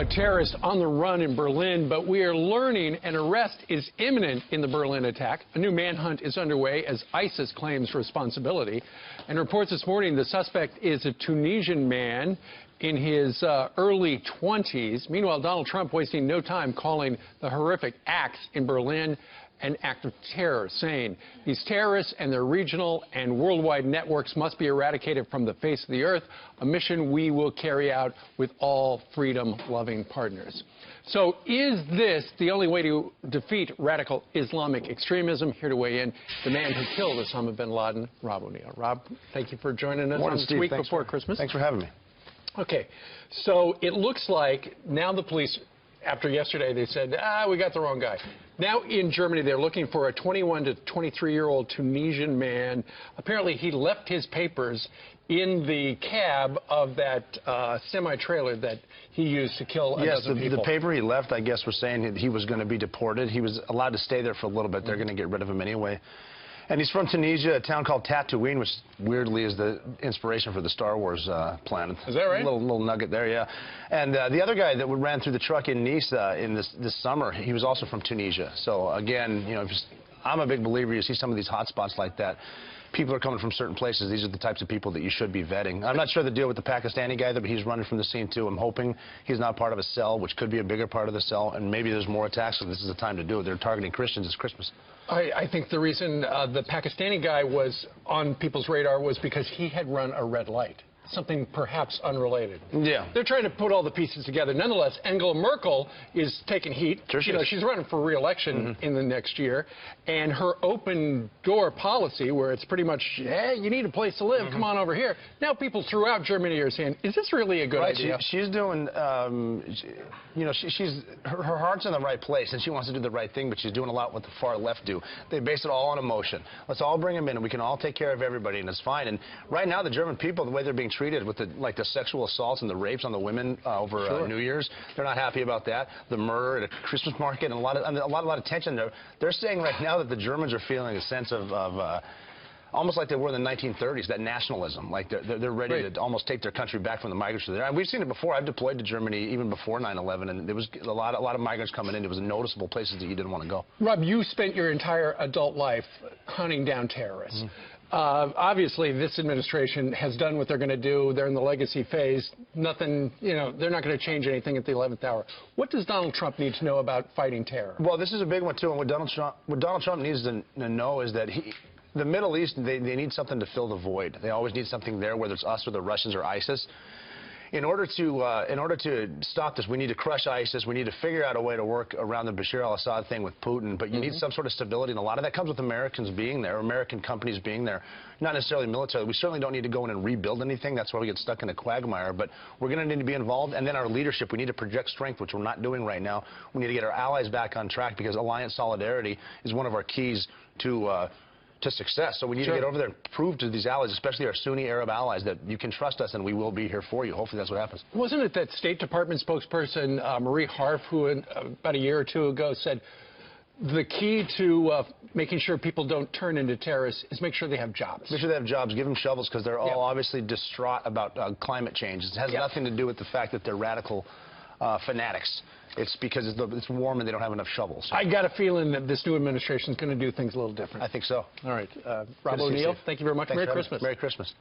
A terrorist on the run in Berlin, but we are learning an arrest is imminent in the Berlin attack. A new manhunt is underway as ISIS claims responsibility. And reports this morning the suspect is a Tunisian man in his early 20s. Meanwhile, Donald Trump wasting no time calling the horrific acts in Berlin an act of terror, saying these terrorists and their regional and worldwide networks must be eradicated from the face of the earth, a mission we will carry out with all freedom-loving partners. So is this the only way to defeat radical Islamic extremism? Here to weigh in, the man who killed Osama bin Laden, Rob O'Neill. Rob, thank you for joining us on this week before Christmas. Thanks for having me. Okay, so it looks like now the police, after yesterday, they said, we got the wrong guy. Now in Germany, they're looking for a 21 to 23-year-old Tunisian man. Apparently, he left his papers in the cab of that semi-trailer that he used to kill a dozen people. Yes, the paper he left, I guess, was saying he was going to be deported. He was allowed to stay there for a little bit. They're going to get rid of him anyway. And he's from Tunisia, a town called Tatooine, which weirdly is the inspiration for the Star Wars plan. Is that right? A little nugget there, yeah. And the other guy that ran through the truck in Nice in this summer, he was also from Tunisia. So again, you know, I'm a big believer. You see some of these hot spots like that. People are coming from certain places. These are the types of people that you should be vetting. I'm not sure the deal with the Pakistani guy, but he's running from the scene, too. I'm hoping he's not part of a cell, which could be a bigger part of the cell, and maybe there's more attacks, so this is the time to do it. They're targeting Christians. It's Christmas. I think the reason the Pakistani guy was on people's radar was because he had run a red light. Something perhaps unrelated. Yeah. They're trying to put all the pieces together. Nonetheless, Angela Merkel is taking heat. Sure she is. She's running for re-election in the next year. And her open door policy, where it's pretty much, hey, you need a place to live, come on over here. Now people throughout Germany are saying, is this really a good idea? She's doing, you know, her heart's in the right place, and she wants to do the right thing, but she's doing a lot what the far left do. They base it all on emotion. Let's all bring them in, and we can all take care of everybody, and it's fine. And right now, the German people, the way they're being treated with the sexual assaults and the rapes on the women over New Year's, they're not happy about that. The murder at a Christmas market and a lot of tension. They're saying right now that the Germans are feeling a sense of almost like they were in the 1930s, that nationalism. Like they're ready to almost take their country back from the migrants there. And we've seen it before. I've deployed to Germany even before 9/11, and there was a lot of migrants coming in. It was noticeable places that you didn't want to go. Rob, you spent your entire adult life hunting down terrorists. Obviously, this administration has done what they're going to do. They're in the legacy phase. Nothing, you know, they're not going to change anything at the 11th hour. What does Donald Trump need to know about fighting terror? Well, this is a big one, too. And what Donald Trump needs to know is that the Middle East, they need something to fill the void. They always need something there, whether it's us or the Russians or ISIS. In order to stop this, we need to crush ISIS. We need to figure out a way to work around the Bashar al-Assad thing with Putin. But you need some sort of stability, and a lot of that comes with Americans being there, American companies being there, not necessarily military. We certainly don't need to go in and rebuild anything. That's why we get stuck in a quagmire. But we're going to need to be involved, and then our leadership. We need to project strength, which we're not doing right now. We need to get our allies back on track, because alliance solidarity is one of our keys to success. So we need to get over there and prove to these allies, especially our Sunni Arab allies, that you can trust us and we will be here for you. Hopefully that's what happens. Wasn't it that State Department spokesperson Marie Harf, who about a year or two ago said the key to making sure people don't turn into terrorists is make sure they have jobs? Make sure they have jobs. Give them shovels, because they're all obviously distraught about climate change. It has nothing to do with the fact that they're radical fanatics. It's because it's warm and they don't have enough shovels. I got a feeling that this new administration is going to do things a little different. I think so. All right. Rob O'Neill, thank you very much. Merry Christmas. Merry Christmas.